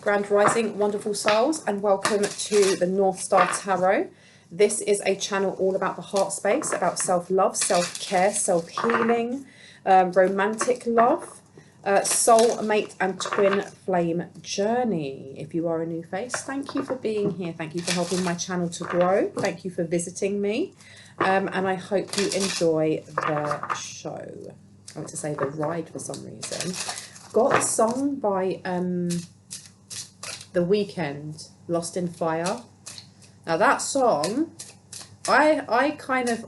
Grand Rising, wonderful souls, and welcome to the North Star Tarot. This is a channel all about the heart space, about self-love, self-care, self-healing, romantic love, soulmate and twin flame journey. If you are a new face, thank you for being here. Thank you for helping my channel to grow. Thank you for visiting me. And I hope you enjoy the show. I want to say the ride for some reason. Got a song by The Weeknd, Lost in Fire. Now that song, I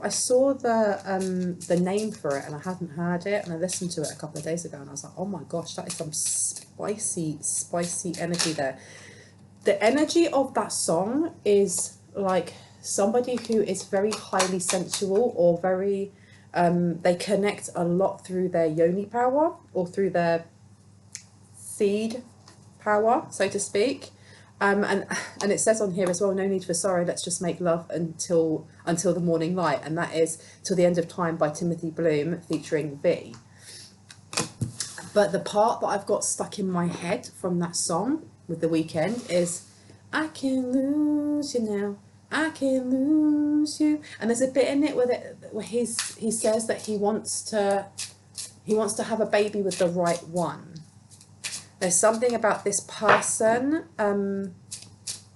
saw the name for it and I hadn't heard it, and I listened to it a couple of days ago and I was like, oh my gosh, that is some spicy energy there. The energy of that song is like somebody who is very highly sensual, or very they connect a lot through their yoni power, or through their seed power, so to speak. And it says on here as well, no need for sorrow, let's just make love until the morning light, and that is Till the End of Time by Timothy Bloom featuring V. But the part that I've got stuck in my head from that song with The Weeknd is, I can lose you now, I can lose you. And there's a bit in it where he says that he wants to have a baby with the right one. There's something about this person,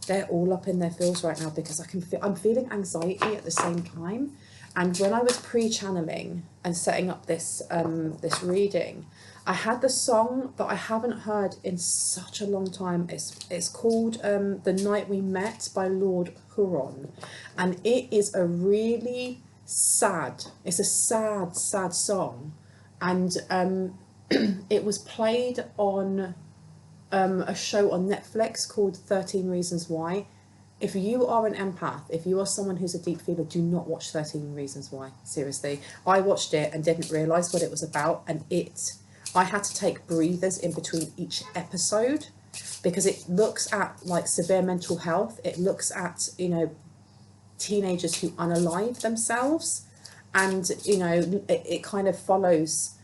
they're all up in their feels right now, because I'm feeling anxiety at the same time. And when I was pre-channeling and setting up this this reading, I had the song that I haven't heard in such a long time. It's called The Night We Met by Lord Huron, and it is a really sad, it's a sad song, and it was played on a show on Netflix called 13 Reasons Why. If you are an empath, if you are someone who's a deep feeler, do not watch 13 Reasons Why. Seriously. I watched it and didn't realise what it was about, and I had to take breathers in between each episode, because it looks at like severe mental health. It looks at, you know, teenagers who unalive themselves, and, you know, it kind of follows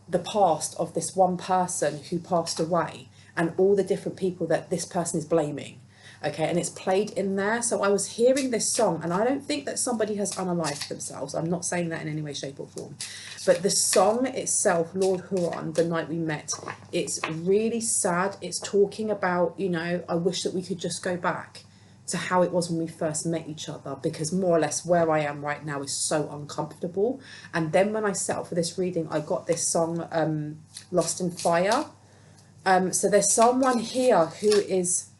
the past of this one person who passed away and all the different people that this person is blaming. Okay, and it's played in there. So I was hearing this song, and I don't think that somebody has unalived themselves. I'm not saying that in any way, shape or form. But the song itself, Lord Huron, The Night We Met, it's really sad. It's talking about, you know, I wish that we could just go back to how it was when we first met each other, because more or less where I am right now is so uncomfortable. And then when I set up for this reading, I got this song, Lost in Fire. So there's someone here who is,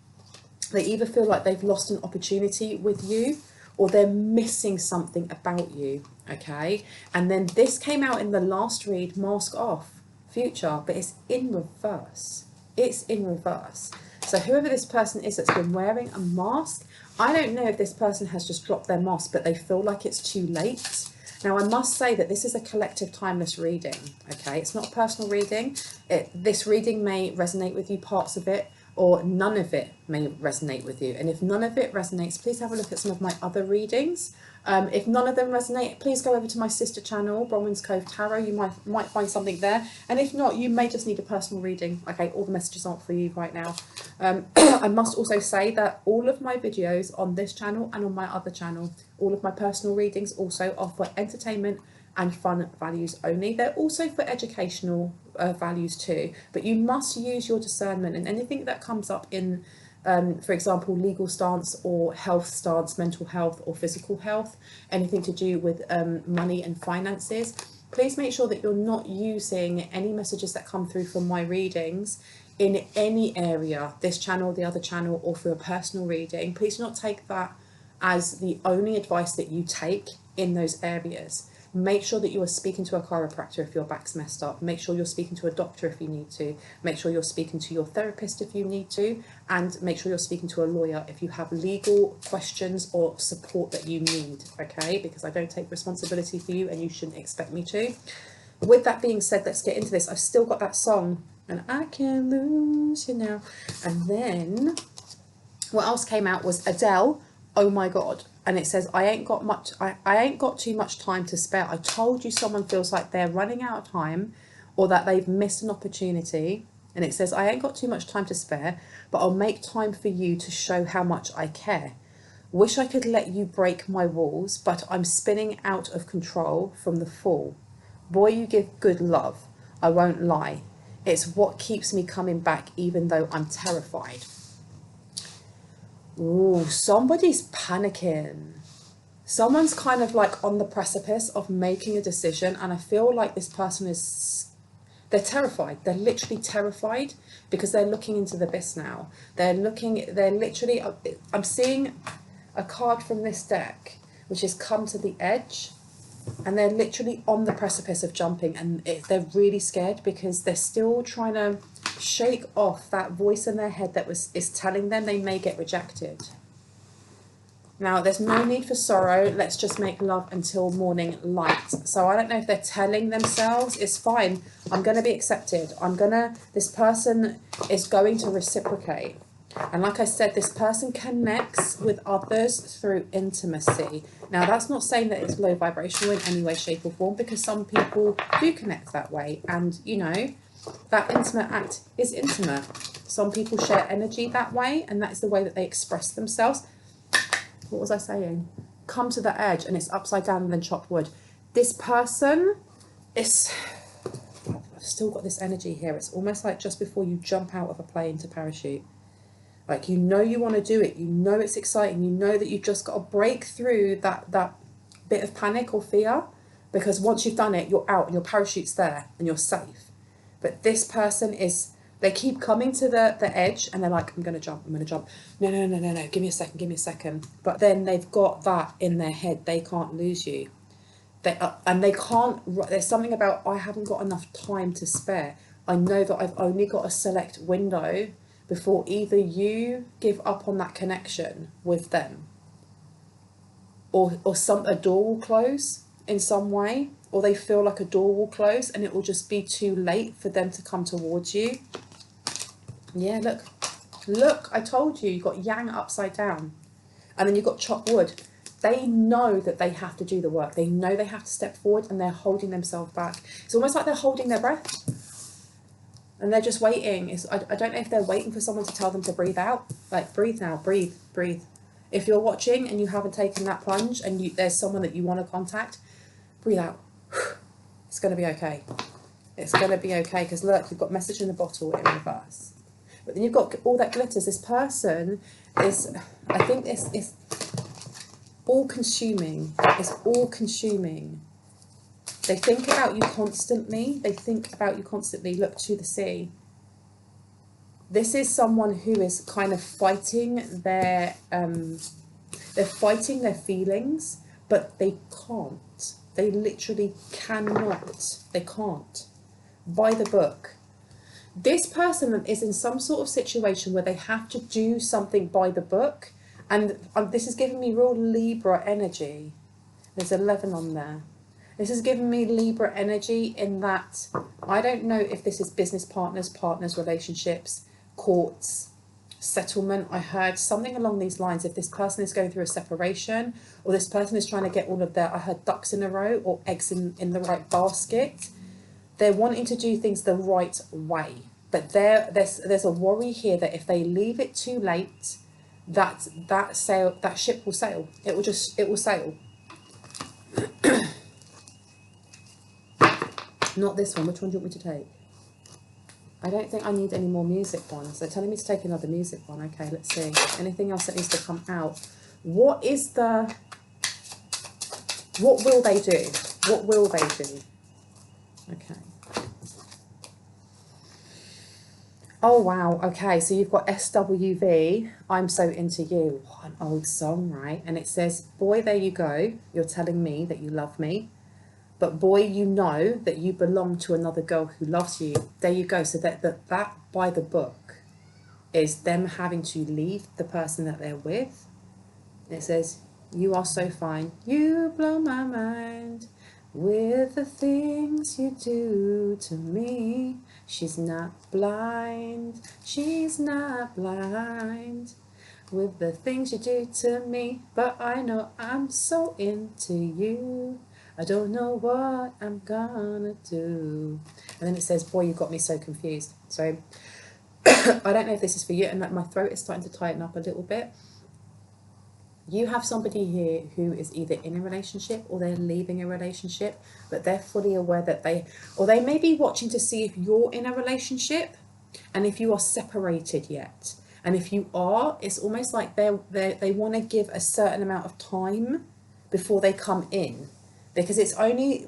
they either feel like they've lost an opportunity with you, or they're missing something about you, okay? And then this came out in the last read, Mask Off, Future, but it's in reverse. It's in reverse. So whoever this person is that's been wearing a mask, I don't know if this person has just dropped their mask, but they feel like it's too late. Now, I must say that this is a collective timeless reading, okay? It's not a personal reading. This reading may resonate with you, parts of it, or none of it may resonate with you. And if none of it resonates, please have a look at some of my other readings. If none of them resonate, please go over to my sister channel, Bronwyn's Cove Tarot. You might find something there. And if not, you may just need a personal reading. Okay, all the messages aren't for you right now. I must also say that all of my videos on this channel and on my other channel, all of my personal readings also are for entertainment and fun values only. They're also for educational values too, but you must use your discernment, and anything that comes up in for example, legal stance or health stance, mental health or physical health, anything to do with money and finances, please make sure that you're not using any messages that come through from my readings in any area, this channel, the other channel, or for a personal reading. Please do not take that as the only advice that you take in those areas. Make sure that you are speaking to a chiropractor if your back's messed up. Make sure you're speaking to a doctor if you need to. Make sure you're speaking to your therapist if you need to. And make sure you're speaking to a lawyer if you have legal questions or support that you need, okay? Because I don't take responsibility for you and you shouldn't expect me to. With that being said, let's get into this. I've still got that song, and I can lose you now. And then what else came out was Adele, Oh My God. And it says, I ain't got too much time to spare. I told you someone feels like they're running out of time, or that they've missed an opportunity. And it says, I ain't got too much time to spare, but I'll make time for you to show how much I care. Wish I could let you break my walls, but I'm spinning out of control from the fall. Boy, you give good love. I won't lie. It's what keeps me coming back even though I'm terrified. Ooh, somebody's panicking. Someone's kind of like on the precipice of making a decision, and I feel like this person is, they're terrified. They're literally terrified because they're looking into the abyss now. They're literally, I'm seeing a card from this deck which has come to the edge, and they're literally on the precipice of jumping, and they're really scared because they're still trying to shake off that voice in their head that is telling them they may get rejected. Now, there's no need for sorrow. Let's just make love until morning light. So I don't know if they're telling themselves, it's fine, I'm going to be accepted. This person is going to reciprocate. And like I said, this person connects with others through intimacy. Now, that's not saying that it's low vibrational in any way, shape or form, because some people do connect that way. And, you know, that intimate act is intimate. Some people share energy that way, and that's the way that they express themselves. What was I saying? Come to the edge and it's upside down and then chopped wood. This person is... I've still got this energy here. It's almost like just before you jump out of a plane to parachute. Like, you know you want to do it. You know it's exciting. You know that you've just got to break through that bit of panic or fear, because once you've done it, you're out and your parachute's there and you're safe. But this person is, they keep coming to the edge and they're like, I'm going to jump. No. Give me a second. But then they've got that in their head. They can't lose you. And they can't, there's something about, I haven't got enough time to spare. I know that I've only got a select window before either you give up on that connection with them, or a door will close in some way, or they feel like a door will close and it will just be too late for them to come towards you. Yeah, look, I told you, you've got yang upside down, and then you've got chopped wood. They know that they have to do the work. They know they have to step forward, and they're holding themselves back. It's almost like they're holding their breath. And they're just waiting. I don't know if they're waiting for someone to tell them to breathe out. Like, breathe now, breathe. If you're watching and you haven't taken that plunge and there's someone that you want to contact, breathe out. It's going to be okay. It's going to be okay, because look, you've got message in the bottle in reverse. But then you've got all that glitters. This person is, I think it's all-consuming. It's all-consuming. They think about you constantly. Look to the sea. This is someone who is kind of fighting they're fighting their feelings, but they can't. They literally cannot. They can't. By the book. This person is in some sort of situation where they have to do something by the book. And this is giving me real Libra energy. There's 11 on there. This is giving me Libra energy in that I don't know if this is business partners, relationships, courts, settlement. I heard something along these lines. If this person is going through a separation, or this person is trying to get all of their, I heard ducks in a row, or eggs in the right basket. They're wanting to do things the right way. But there's a worry here that if they leave it too late, that ship will sail. It will sail. Not this one. Which one do you want me to take? I don't think I need any more music ones. They're telling me to take another music one. Okay, let's see. Anything else that needs to come out? What will they do? What will they do? Okay. Oh, wow. Okay, so you've got SWV, I'm So Into You. What an old song, right? And it says, boy, there you go. You're telling me that you love me. But boy, you know that you belong to another girl who loves you. There you go. So that by the book is them having to leave the person that they're with. It says, you are so fine. You blow my mind with the things you do to me. She's not blind. She's not blind with the things you do to me. But I know I'm so into you. I don't know what I'm gonna do. And then it says, boy, you got me so confused. So I don't know if this is for you, and my throat is starting to tighten up a little bit. You have somebody here who is either in a relationship or they're leaving a relationship, but they're fully aware that they may be watching to see if you're in a relationship and if you are separated yet. And if you are, it's almost like they want to give a certain amount of time before they come in, because it's only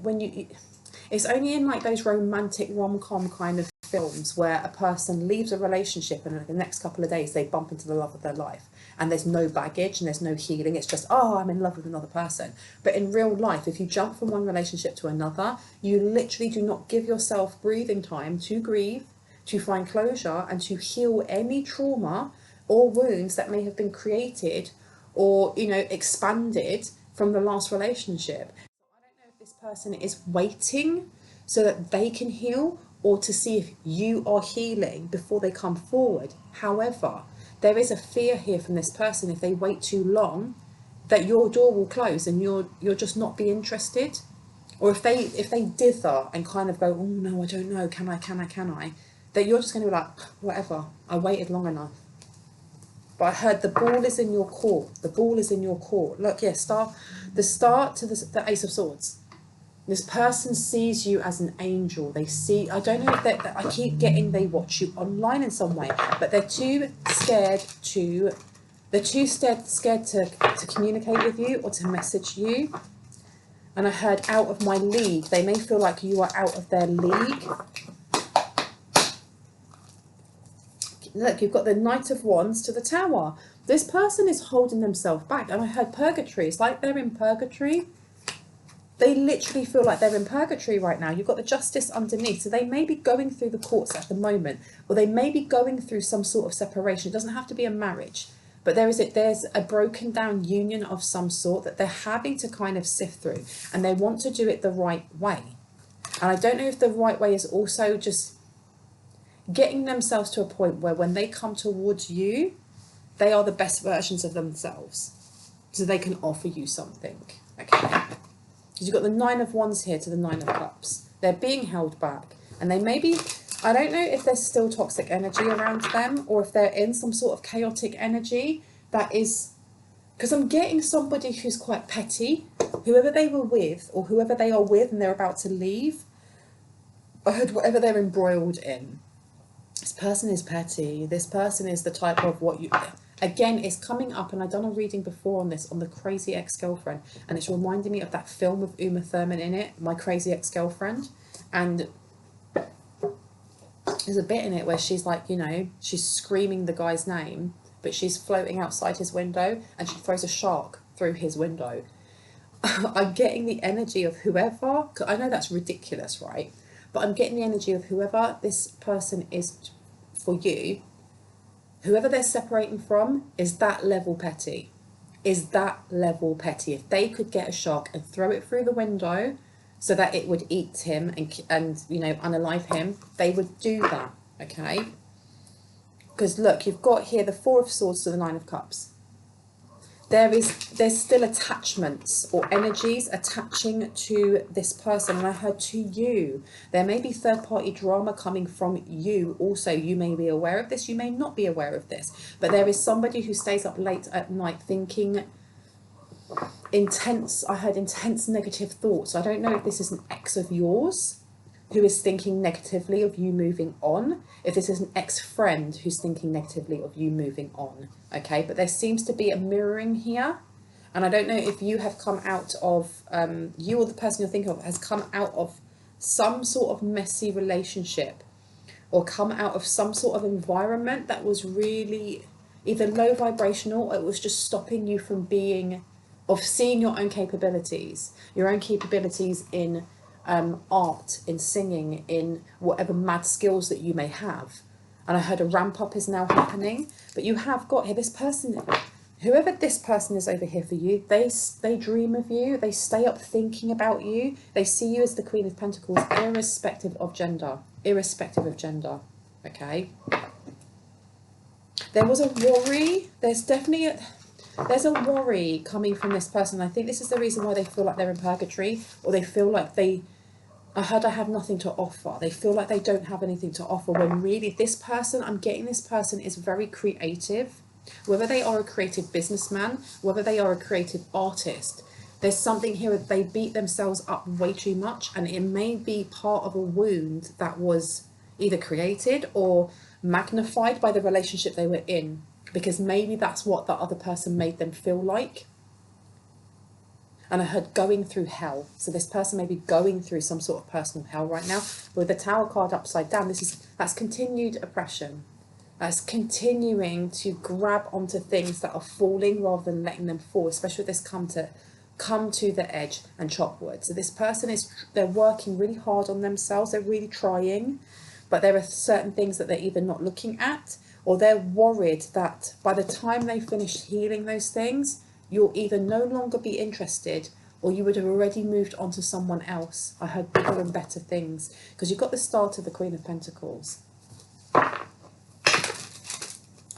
in like those romantic rom-com kind of films where a person leaves a relationship and in the next couple of days they bump into the love of their life, and there's no baggage and there's no healing. It's just, oh, I'm in love with another person. But in real life, if you jump from one relationship to another, you literally do not give yourself breathing time to grieve, to find closure, and to heal any trauma or wounds that may have been created or, you know, expanded from the last relationship. I don't know if this person is waiting so that they can heal, or to see if you are healing before they come forward. However, there is a fear here from this person, if they wait too long, that your door will close and you'll just not be interested. Or if they dither and kind of go, oh no, I don't know, can I? That you're just going to be like, whatever, I waited long enough. But I heard the ball is in your court. The ball is in your court. Look, yeah, the star to the Ace of Swords. This person sees you as an angel. They see, I don't know if I keep getting they watch you online in some way, but they're too scared to communicate with you or to message you. And I heard out of my league. They may feel like you are out of their league. Look, you've got the Knight of Wands to the Tower. This person is holding themselves back. And I heard purgatory. It's like they're in purgatory. They literally feel like they're in purgatory right now. You've got the Justice underneath. So they may be going through the courts at the moment, or they may be going through some sort of separation. It doesn't have to be a marriage, but there's a broken down union of some sort that they're having to kind of sift through, and they want to do it the right way. And I don't know if the right way is also just getting themselves to a point where when they come towards you, they are the best versions of themselves, so they can offer you something, okay? Because you've got the Nine of Wands here to the Nine of Cups. They're being held back, and they may be, I don't know if there's still toxic energy around them, or if they're in some sort of chaotic energy that is, because I'm getting somebody who's quite petty, whoever they were with, or whoever they are with and they're about to leave. I heard whatever they're embroiled in. This person is petty. This person is the type of what you... Again, it's coming up, and I've done a reading before on this, on the crazy ex-girlfriend, and it's reminding me of that film with Uma Thurman in it, My Crazy Ex-Girlfriend, and there's a bit in it where she's like, you know, she's screaming the guy's name, but she's floating outside his window, and she throws a shark through his window. I'm getting the energy of whoever, I know that's ridiculous, right? But I'm getting the energy of whoever this person is for you. Whoever they're separating from is that level petty. Is that level petty. If they could get a shark and throw it through the window so that it would eat him and you know, unalive him, they would do that, okay? Because look, you've got here the Four of Swords to the Nine of Cups. There's still attachments or energies attaching to this person, and I heard to you. There may be third-party drama coming from you also. You may be aware of this, you may not be aware of this, but there is somebody who stays up late at night thinking intense, I heard intense negative thoughts. I don't know if this is an ex of yours who is thinking negatively of you moving on, if this is an ex-friend who's thinking negatively of you moving on, okay? But there seems to be a mirroring here, and I don't know if you have come out of, you or the person you're thinking of has come out of some sort of messy relationship, or come out of some sort of environment that was really either low vibrational, or it was just stopping you from being, of seeing your own capabilities in art, in singing, in whatever mad skills that you may have. And I heard a ramp up is now happening, but you have got here this person, whoever this person is over here for you, they dream of you, they stay up thinking about you, they see you as the Queen of Pentacles, irrespective of gender, okay? There was a worry, there's a worry coming from this person. I think this is the reason why they feel like they're in purgatory, or they feel like they I heard I have nothing to offer. They feel like they don't have anything to offer, when really this person, I'm getting this person is very creative. Whether they are a creative businessman, whether they are a creative artist, there's something here that they beat themselves up way too much, and it may be part of a wound that was either created or magnified by the relationship they were in, because maybe that's what the other person made them feel like. And I heard going through hell. So this person may be going through some sort of personal hell right now. But with the Tower card upside down, that's continued oppression. That's continuing to grab onto things that are falling rather than letting them fall, especially with this come to the edge and chop wood. So this person they're working really hard on themselves. They're really trying, but there are certain things that they're either not looking at, or they're worried that by the time they finish healing those things, you'll either no longer be interested, or you would have already moved on to someone else. I heard bigger and better things, because you've got the start of the Queen of Pentacles. I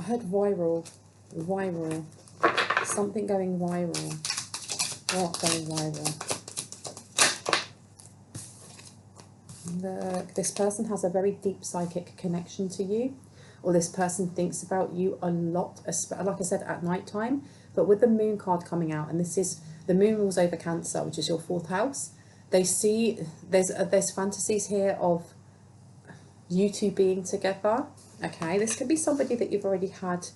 heard viral, something going viral. What going viral? This person has a very deep psychic connection to you, or this person thinks about you a lot, like I said, at night time. But with the moon card coming out, and this is the moon rules over Cancer, which is your 4th house, they see there's fantasies here of you two being together. Okay, this could be somebody that you've already had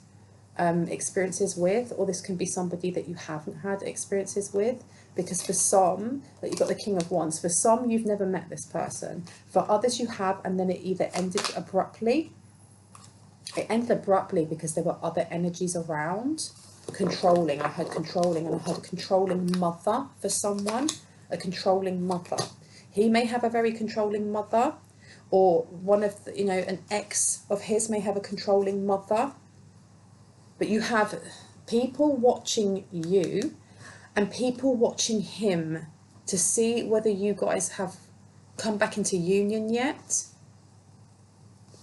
experiences with, or this can be somebody that you haven't had experiences with, because for some, that you've got the King of Wands, for some you've never met this person, for others you have, and then it either ended abruptly. It ended abruptly because there were other energies around. Controlling, I heard controlling, and I heard a controlling mother for someone, a controlling mother. He may have a very controlling mother, or one of the, an ex of his may have a controlling mother. But you have people watching you and people watching him to see whether you guys have come back into union yet.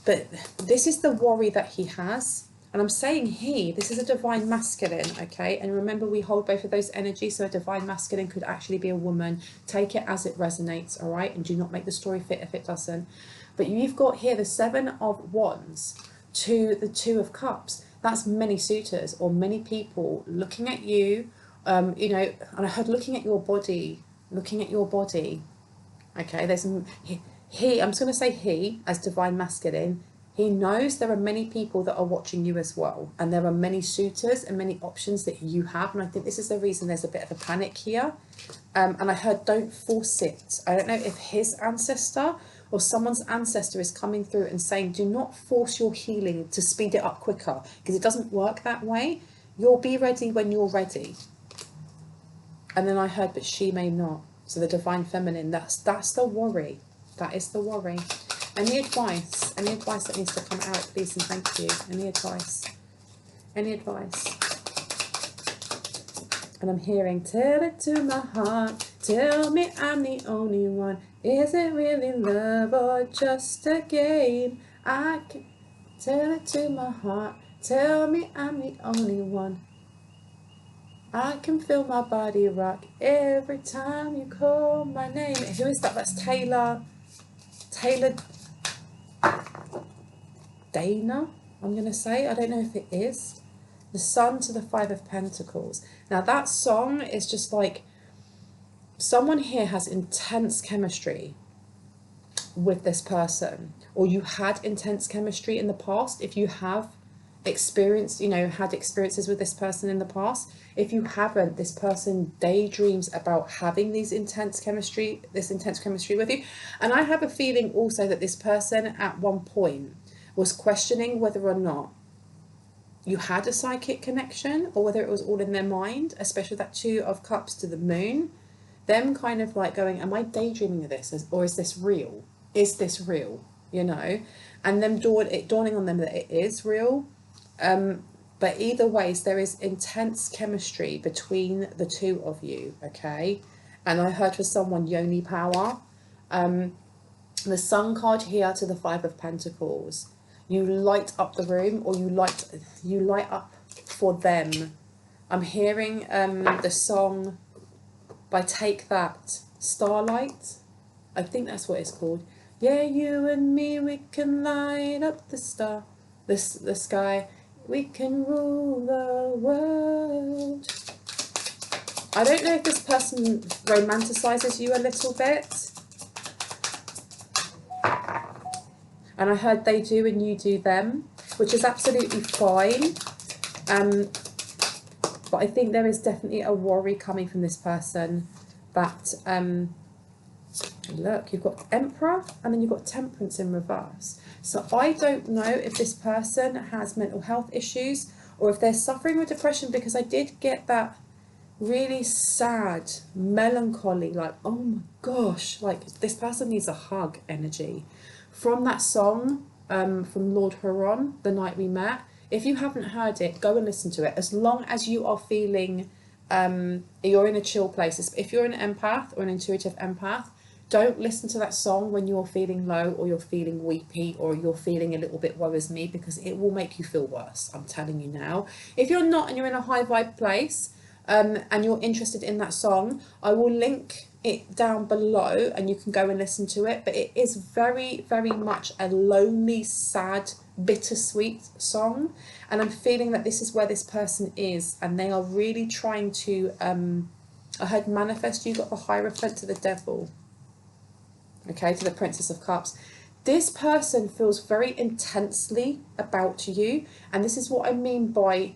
But this is the worry that he has. And I'm saying this is a divine masculine, okay? And remember, we hold both of those energies, so a divine masculine could actually be a woman. Take it as it resonates, all right? And do not make the story fit if it doesn't. But you've got here the 7 of Wands to the 2 of Cups. That's many suitors or many people looking at you, and I heard looking at your body, okay? There's I'm just going to say he, as divine masculine. He knows there are many people that are watching you as well, and there are many suitors and many options that you have, and I think this is the reason there's a bit of a panic here. And I heard don't force it. I don't know if his ancestor or someone's ancestor is coming through and saying do not force your healing to speed it up quicker, because it doesn't work that way. You'll be ready when you're ready. And then I heard but she may not. So the divine feminine, that's the worry. That is the worry. Any advice that needs to come out, please and thank you. Any advice? And I'm hearing, tell it to my heart, tell me I'm the only one. Is it really love or just a game? I can tell it to my heart, tell me I'm the only one. I can feel my body rock every time you call my name. Who is that? That's Taylor Dana, I'm going to say. I don't know if it is. The Sun to the 5 of Pentacles. Now that song is just like, someone here has intense chemistry with this person, or you had intense chemistry in the past. If you have experienced, had experiences with this person in the past. If you haven't, this person daydreams about having this intense chemistry with you. And I have a feeling also that this person at one point was questioning whether or not you had a psychic connection, or whether it was all in their mind, especially that 2 of Cups to the moon. Them kind of like going, am I daydreaming of this, or is this real? Is this real? And them dawning on them that it is real. But either ways, there is intense chemistry between the 2 of you, okay? And I heard for someone yoni power. The Sun card here to the 5 of Pentacles. You light up the room, or you light up for them. I'm hearing the song by Take That, Starlight. I think that's what it's called. Yeah, you and me, we can light up the sky. We can rule the world. I don't know if this person romanticizes you a little bit. And I heard they do and you do them, which is absolutely fine. But I think there is definitely a worry coming from this person that, look, you've got Emperor and then you've got Temperance in reverse. So I don't know if this person has mental health issues or if they're suffering with depression, because I did get that really sad, melancholy, like, oh my gosh, like this person needs a hug energy. From that song from Lord Huron, The Night We Met, if you haven't heard it, go and listen to it. As long as you are feeling, you're in a chill place. If you're an empath or an intuitive empath, don't listen to that song when you're feeling low or you're feeling weepy or you're feeling a little bit woe is me, because it will make you feel worse. I'm telling you now. If you're not and you're in a high vibe place and you're interested in that song, I will link it down below and you can go and listen to it. But it is very, very much a lonely, sad, bittersweet song, and I'm feeling that this is where this person is, and they are really trying to I heard manifest. You got the Hierophant to the Devil, okay, to the Princess of Cups. This person feels very intensely about you, and this is what I mean by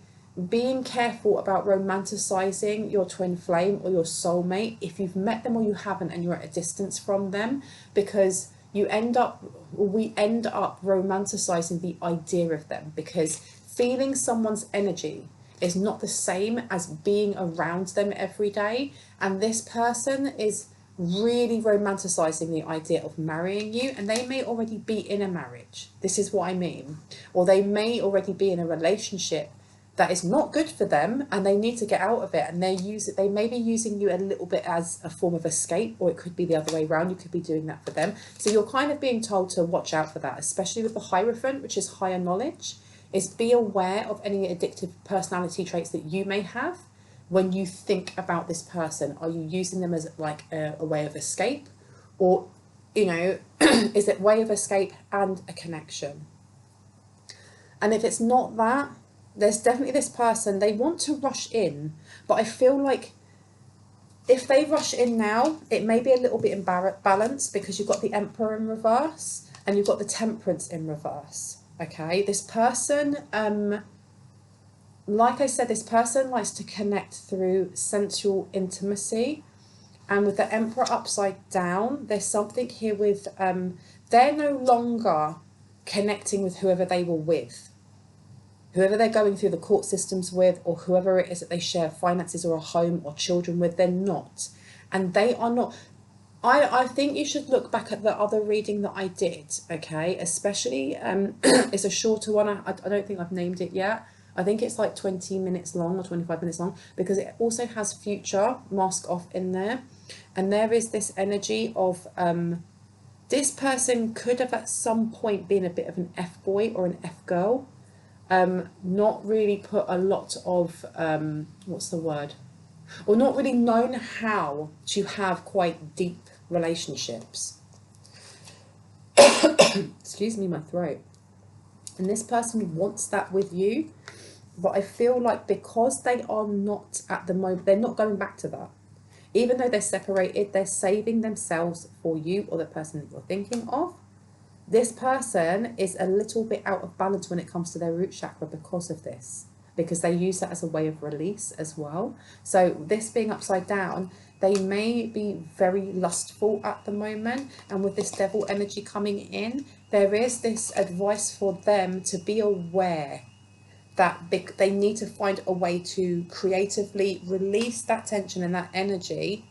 being careful about romanticizing your twin flame or your soulmate if you've met them or you haven't and you're at a distance from them, because we end up romanticizing the idea of them, because feeling someone's energy is not the same as being around them every day. And this person is really romanticizing the idea of marrying you, and they may already be in a marriage. This is what I mean. Or they may already be in a relationship that is not good for them and they need to get out of it, and they may be using you a little bit as a form of escape, or it could be the other way around. You could be doing that for them. So you're kind of being told to watch out for that, especially with the Hierophant, which is higher knowledge, is be aware of any addictive personality traits that you may have when you think about this person. Are you using them as like a way of escape, or, you know, is it way of escape and a connection? And if it's not that, there's definitely this person, they want to rush in, but I feel like if they rush in now, it may be a little bit imbalanced, because you've got the Emperor in reverse and you've got the Temperance in reverse. Okay, this person, like I said, this person likes to connect through sensual intimacy, and with the Emperor upside down, there's something here with they're no longer connecting with whoever they were with, whoever they're going through the court systems with, or whoever it is that they share finances or a home or children with. They're not, and they are not. I think you should look back at the other reading that I did, okay? Especially, it's a shorter one. I don't think I've named it yet. I think it's like 20 minutes long or 25 minutes long, because it also has future mask off in there. And there is this energy of this person could have at some point been a bit of an F-boy or an F-girl. Not really put a lot of, what's the word? Or not really known how to have quite deep relationships. Excuse me, my throat. And this person wants that with you, but I feel like because they are not at the moment, they're not going back to that. Even though they're separated, they're saving themselves for you or the person that you're thinking of. This person is a little bit out of balance when it comes to their root chakra because of this, because they use that as a way of release as well. So this being upside down, they may be very lustful at the moment, and with this devil energy coming in, there is this advice for them to be aware that they need to find a way to creatively release that tension and that energy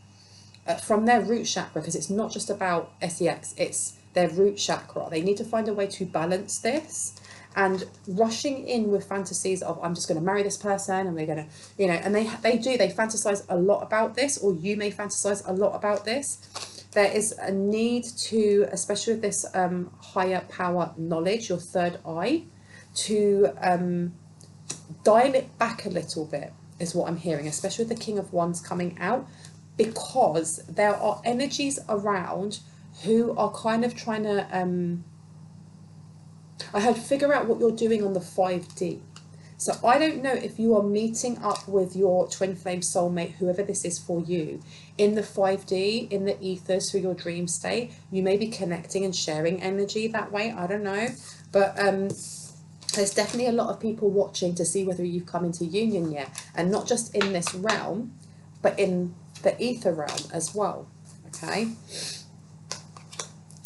from their root chakra, because it's not just about sex, it's their root chakra. They need to find a way to balance this, and rushing in with fantasies of I'm just going to marry this person and we're going to, you know, and they fantasize a lot about this, or you may fantasize a lot about this. There is a need to, especially with this higher power knowledge, your third eye, to dial it back a little bit is what I'm hearing, especially with the King of Wands coming out, because there are energies around who are kind of trying to, I had figure out what you're doing on the 5D. So I don't know if you are meeting up with your twin flame soulmate, whoever this is for you, in the 5D, in the ethers through your dream state. You may be connecting and sharing energy that way. I don't know. But there's definitely a lot of people watching to see whether you've come into union yet. And not just in this realm, but in the ether realm as well. Okay?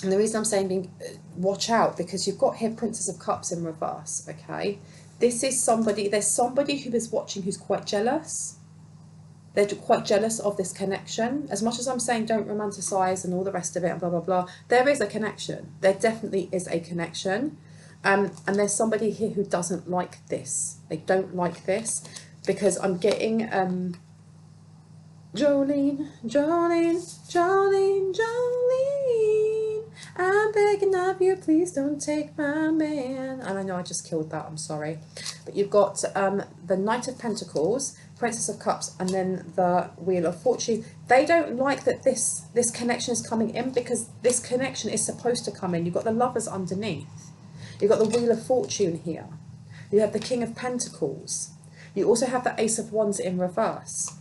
And the reason I'm saying watch out, because you've got here Princess of Cups in reverse. Okay? This is somebody, there's somebody who is watching who's quite jealous. They're quite jealous of this connection. As much as I'm saying don't romanticize and all the rest of it and blah, blah, blah, there is a connection. There definitely is a connection. And there's somebody here who doesn't like this. They don't like this because I'm getting Jolene, Jolene, Jolene, Jolene, I'm begging of you, please don't take my man. And I know I just killed that, I'm sorry. But you've got the Knight of Pentacles, Princess of Cups, and then the Wheel of Fortune. They don't like that this connection is coming in, because this connection is supposed to come in. You've got the Lovers underneath. You've got the Wheel of Fortune here. You have the King of Pentacles. You also have the Ace of Wands in reverse.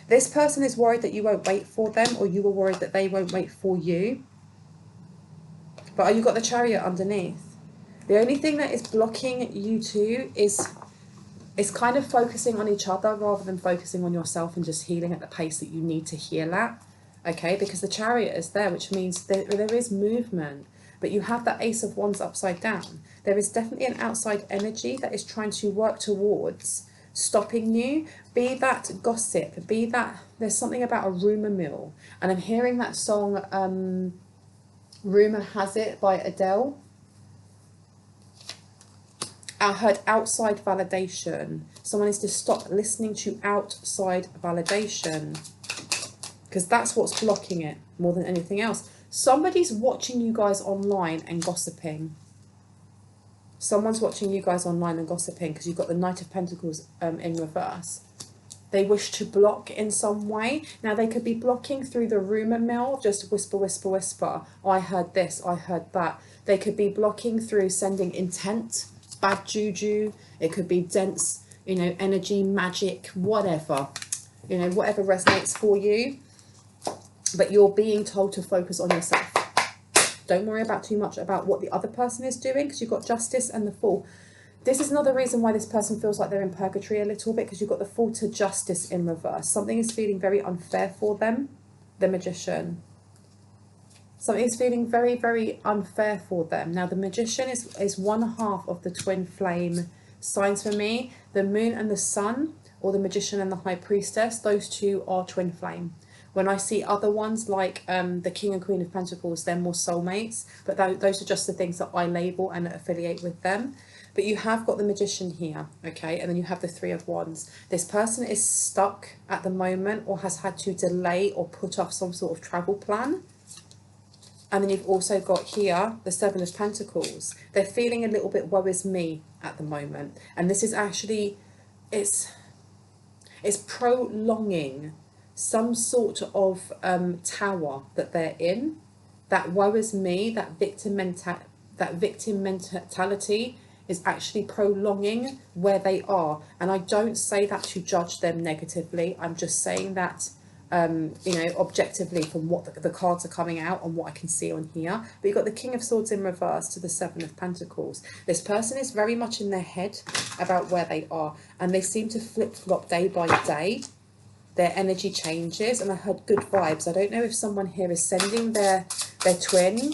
This person is worried that you won't wait for them, or you are worried that they won't wait for you. But you've got the Chariot underneath. The only thing that is blocking you two is kind of focusing on each other rather than focusing on yourself and just healing at the pace that you need to heal at. Okay, because the Chariot is there, which means there is movement. But you have that Ace of Wands upside down. There is definitely an outside energy that is trying to work towards stopping you, be that gossip, be that there's something about a rumour mill. And I'm hearing that song, Rumour Has It by Adele. I heard outside validation. Someone needs to stop listening to outside validation, because that's what's blocking it more than anything else. Somebody's watching you guys online and gossiping. Someone's watching you guys online and gossiping, because you've got the Knight of Pentacles in reverse. They wish to block in some way. Now, they could be blocking through the rumour mill, just whisper, whisper, whisper. I heard this, I heard that. They could be blocking through sending intent, bad juju. It could be dense, you know, energy, magic, whatever. You know, whatever resonates for you. But you're being told to focus on yourself. Don't worry about too much about what the other person is doing, because you've got Justice and the Fool. This is another reason why this person feels like they're in purgatory a little bit, because you've got the Fool to Justice in reverse. Something is feeling very unfair for them. The Magician. Something is feeling very, very unfair for them. Now, the Magician is one half of the twin flame signs for me. The Moon and the Sun, or the Magician and the High Priestess, those two are twin flame. When I see other ones like the King and Queen of Pentacles, they're more soulmates. But those are just the things that I label and affiliate with them. But you have got the Magician here, okay? And then you have the Three of Wands. This person is stuck at the moment, or has had to delay or put off some sort of travel plan. And then you've also got here the Seven of Pentacles. They're feeling a little bit woe is me at the moment. And this is actually, it's prolonging some sort of tower that they're in. That woe is me, that victim mentality is actually prolonging where they are. And I don't say that to judge them negatively. I'm just saying that, you know, objectively from what the cards are coming out and what I can see on here. But you've got the King of Swords in reverse to the Seven of Pentacles. This person is very much in their head about where they are. And they seem to flip-flop day by day. Their energy changes, and I heard good vibes. I don't know if someone here is sending their twin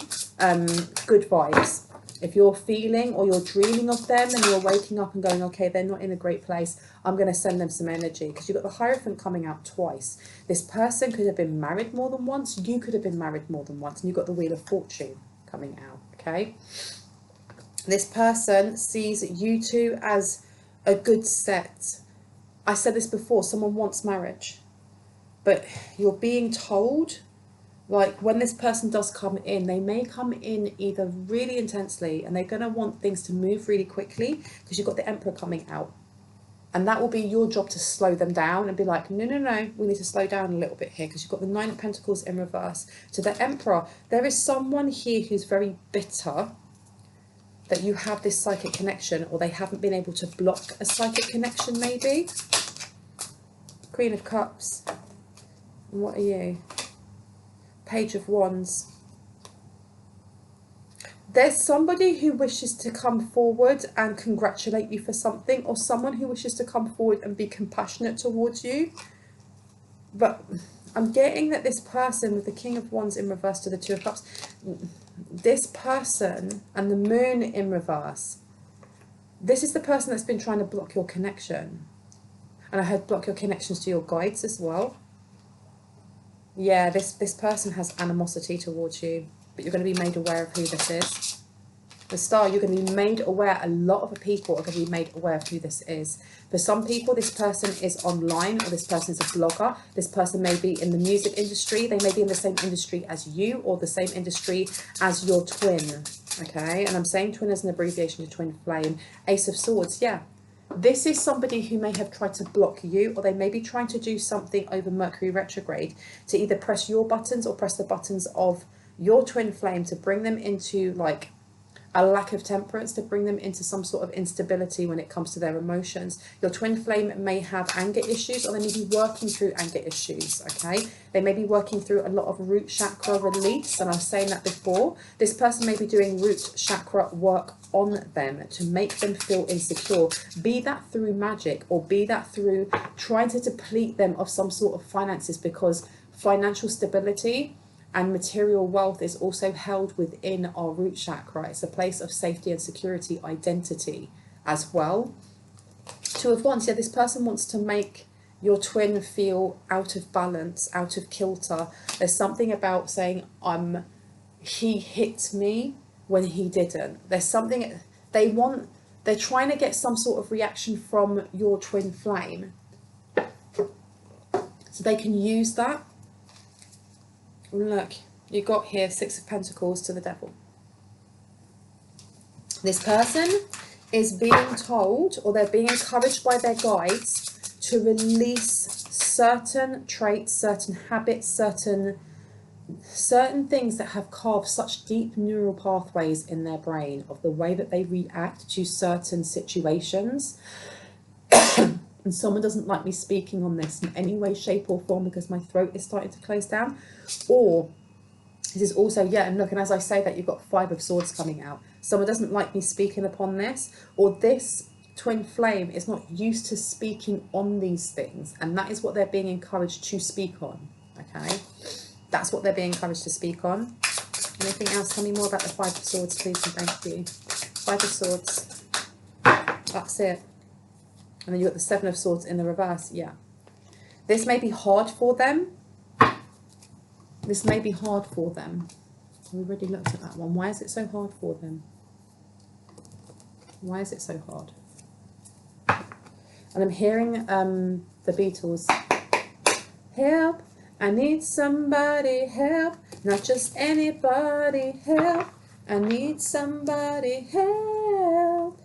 good vibes. If you're feeling or you're dreaming of them and you're waking up and going, okay, they're not in a great place, I'm going to send them some energy, because you've got the Hierophant coming out twice. This person could have been married more than once. You could have been married more than once. And you've got the Wheel of Fortune coming out, okay? This person sees you two as a good set. I said this before, someone wants marriage, but you're being told, like, when this person does come in, they may come in either really intensely, and they're going to want things to move really quickly, because you've got the Emperor coming out. And that will be your job to slow them down and be like, no, no, no, we need to slow down a little bit here, because you've got the Nine of Pentacles in reverse. To the Emperor, there is someone here who's very bitter that you have this psychic connection, or they haven't been able to block a psychic connection maybe. Queen of Cups. And what are you? Page of Wands. There's somebody who wishes to come forward and congratulate you for something, or someone who wishes to come forward and be compassionate towards you. But I'm getting that this person with the King of Wands in reverse to the Two of Cups, this person and the Moon in reverse, this is the person that's been trying to block your connection. And I heard block your connections to your guides as well. Yeah, this person has animosity towards you, but you're going to be made aware of who this is. The Star, you're going to be made aware. A lot of people are going to be made aware of who this is. For some people, this person is online, or this person is a blogger. This person may be in the music industry. They may be in the same industry as you, or the same industry as your twin. Okay, and I'm saying twin as an abbreviation to twin flame. Ace of Swords, yeah. This is somebody who may have tried to block you, or they may be trying to do something over Mercury retrograde to either press your buttons or press the buttons of your twin flame to bring them into like a lack of temperance, to bring them into some sort of instability when it comes to their emotions. Your twin flame may have anger issues, or they may be working through anger issues, okay? They may be working through a lot of root chakra release, and I was saying that before. This person may be doing root chakra work on them to make them feel insecure, be that through magic, or be that through trying to deplete them of some sort of finances, because financial stability and material wealth is also held within our root chakra. It's a place of safety and security, identity as well. Two of Wands, yeah, this person wants to make your twin feel out of balance, out of kilter. There's something about saying, he hit me when he didn't. There's something they're trying to get some sort of reaction from your twin flame, so they can use that. Look, you got here Six of Pentacles to the Devil. This person is being told, or they're being encouraged by their guides to release certain traits, certain habits, certain things that have carved such deep neural pathways in their brain of the way that they react to certain situations. And someone doesn't like me speaking on this in any way, shape or form, because my throat is starting to close down. Or this is also, yeah, and look, and as I say that, you've got Five of Swords coming out. Someone doesn't like me speaking upon this, or this twin flame is not used to speaking on these things, and that is what they're being encouraged to speak on, okay? That's what they're being encouraged to speak on. Anything else? Tell me more about the Five of Swords, please, and thank you. Five of Swords. That's it. And then you've got the Seven of Swords in the reverse. Yeah. This may be hard for them. This may be hard for them. We already looked at that one. Why is it so hard for them? Why is it so hard? And I'm hearing the Beatles. Help, I need somebody, help. Not just anybody, help. I need somebody, help.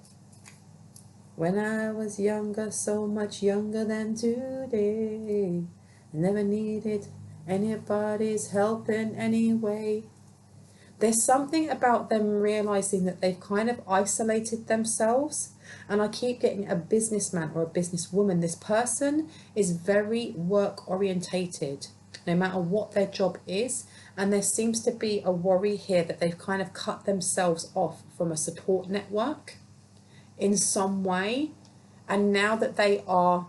When I was younger, so much younger than today, I never needed anybody's help in any way. There's something about them realizing that they've kind of isolated themselves. And I keep getting a businessman or a businesswoman. This person is very work orientated, no matter what their job is. And there seems to be a worry here that they've kind of cut themselves off from a support network in some way. And now that they are,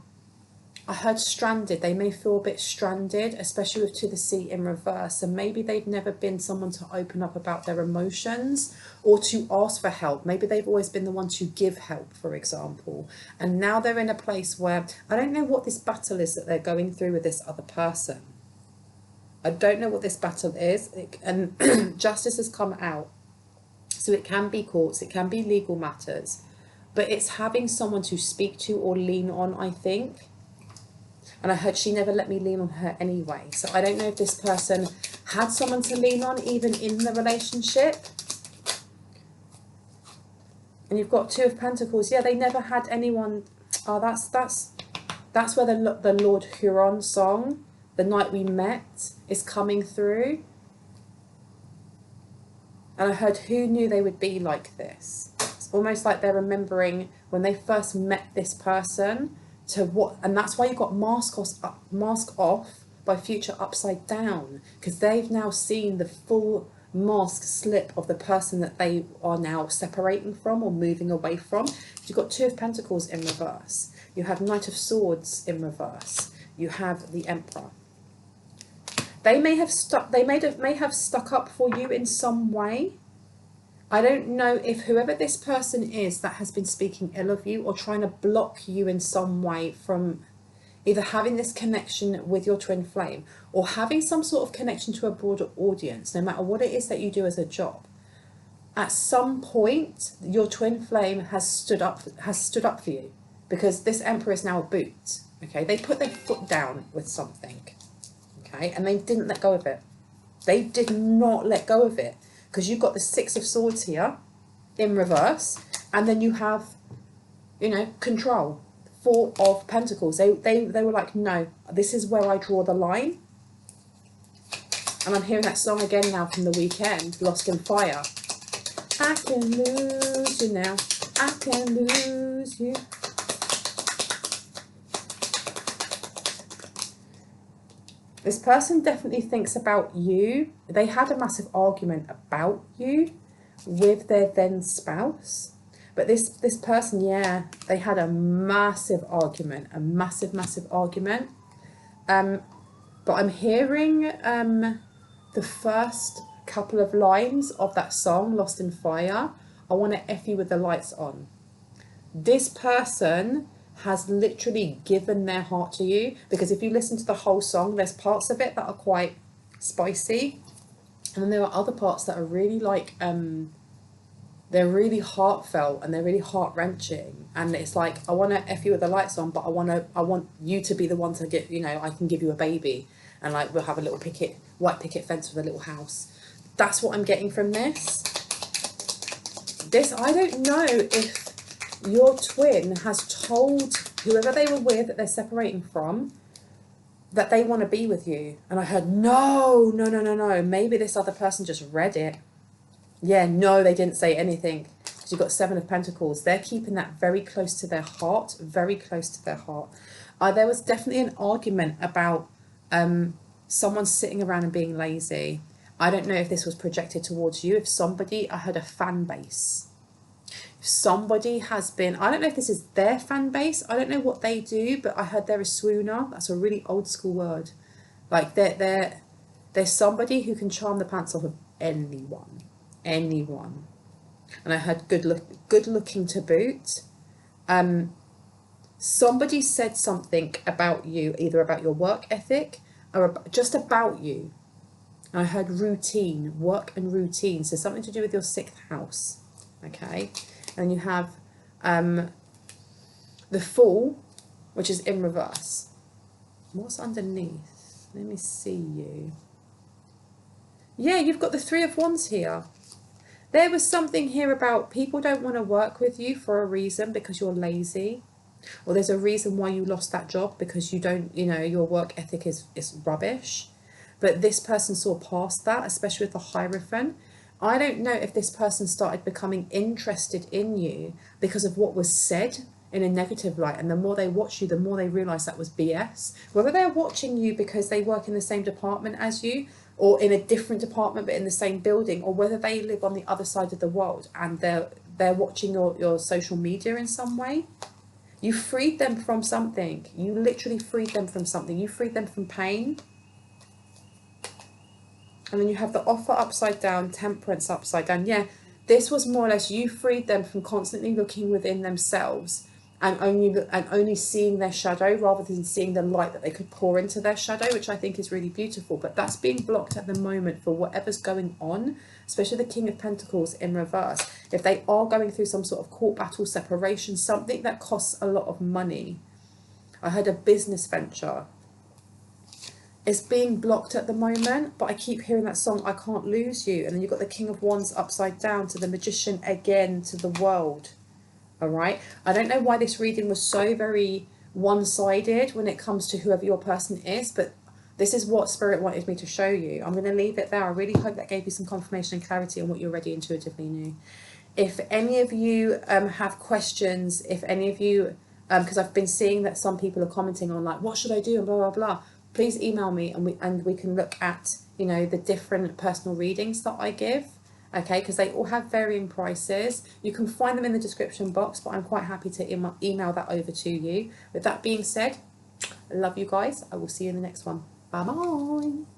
I heard stranded, they may feel a bit stranded, especially with To the Sea in reverse. And maybe they've never been someone to open up about their emotions or to ask for help. Maybe they've always been the one to give help, for example. And now they're in a place where I don't know what this battle is that they're going through with this other person. I don't know what this battle is. And justice has come out. So it can be courts, it can be legal matters. But it's having someone to speak to or lean on, I think. And I heard she never let me lean on her anyway. So I don't know if this person had someone to lean on even in the relationship. And you've got Two of Pentacles. Yeah, they never had anyone. Oh, that's where the Lord Huron song, The Night We Met, is coming through. And I heard, who knew they would be like this? It's almost like they're remembering when they first met this person to what, and that's why you got Mask Off by Future upside down, because they've now seen the full mask slip of the person that they are now separating from or moving away from. You've got Two of Pentacles in reverse. You have Knight of Swords in reverse. You have the Emperor. They may have stuck up for you in some way. I don't know if whoever this person is that has been speaking ill of you or trying to block you in some way from either having this connection with your twin flame or having some sort of connection to a broader audience, no matter what it is that you do as a job. At some point, your twin flame has stood up for you, because this Emperor is now a boot. Okay, they put their foot down with something. Okay, and they didn't let go of it. They did not let go of it, because you've got the Six of Swords here in reverse, and then you have, you know, control. Four of Pentacles. They were like, no, this is where I draw the line. And I'm hearing that song again now from the weekend, Lost in Fire. I can lose you now. I can lose you. This person definitely thinks about you. They had a massive argument about you with their then spouse. But this person, yeah, they had a massive argument, a massive argument. But I'm hearing the first couple of lines of that song, Lost in Fire. I want to F you with the lights on. This person has literally given their heart to you, because if you listen to the whole song, there's parts of it that are quite spicy, and then there are other parts that are really like they're really heartfelt and they're really heart-wrenching, and it's like, I want to F you with the lights on, but I want you to be the one to get, you know, I can give you a baby, and like we'll have a little white picket fence with a little house. That's what I'm getting from this. I don't know if your twin has told whoever they were with that they're separating from that they want to be with you. And I heard, no. Maybe this other person just read it. Yeah, no, they didn't say anything. Because you've got Seven of Pentacles. They're keeping that very close to their heart. Very close to their heart. There was definitely an argument about someone sitting around and being lazy. I don't know if this was projected towards you. If somebody, I heard a fan base. If somebody has been, I don't know if this is their fan base. I don't know what they do, but I heard they're a swooner. That's a really old school word. Like they're somebody who can charm the pants off of anyone. Anyone. And I heard good looking to boot. Somebody said something about you, either about your work ethic or just about you. And I heard routine, work and routine. So something to do with your 6th house. Okay. And you have the Fool, which is in reverse. What's underneath? Let me see you. Yeah, you've got the 3 of Wands here. There was something here about people don't want to work with you for a reason, because you're lazy. Or there's a reason why you lost that job, because you don't, you know, your work ethic is rubbish. But this person saw past that, especially with the Hierophant. I don't know if this person started becoming interested in you because of what was said in a negative light. And the more they watch you, the more they realise that was BS. Whether they're watching you because they work in the same department as you, or in a different department but in the same building, or whether they live on the other side of the world and they're watching your social media in some way. You freed them from something. You literally freed them from something. You freed them from pain. And then you have the Offer upside down, Temperance upside down. Yeah, this was more or less you freed them from constantly looking within themselves and only seeing their shadow rather than seeing the light that they could pour into their shadow, which I think is really beautiful. But that's being blocked at the moment for whatever's going on, especially the King of Pentacles in reverse. If they are going through some sort of court battle, separation, something that costs a lot of money. I heard a business venture. It's being blocked at the moment, but I keep hearing that song, I Can't Lose You. And then you've got the King of Wands upside down to the Magician again to the World. all right? I don't know why this reading was so very one-sided when it comes to whoever your person is, but this is what Spirit wanted me to show you. I'm going to leave it there. I really hope that gave you some confirmation and clarity on what you already intuitively knew. If any of you have questions, if any of you, because I've been seeing that some people are commenting on like, what should I do and blah, blah, blah, please email me and we can look at, you know, the different personal readings that I give. Okay, because they all have varying prices. You can find them in the description box, but I'm quite happy to email that over to you. With that being said, I love you guys. I will see you in the next one. Bye bye.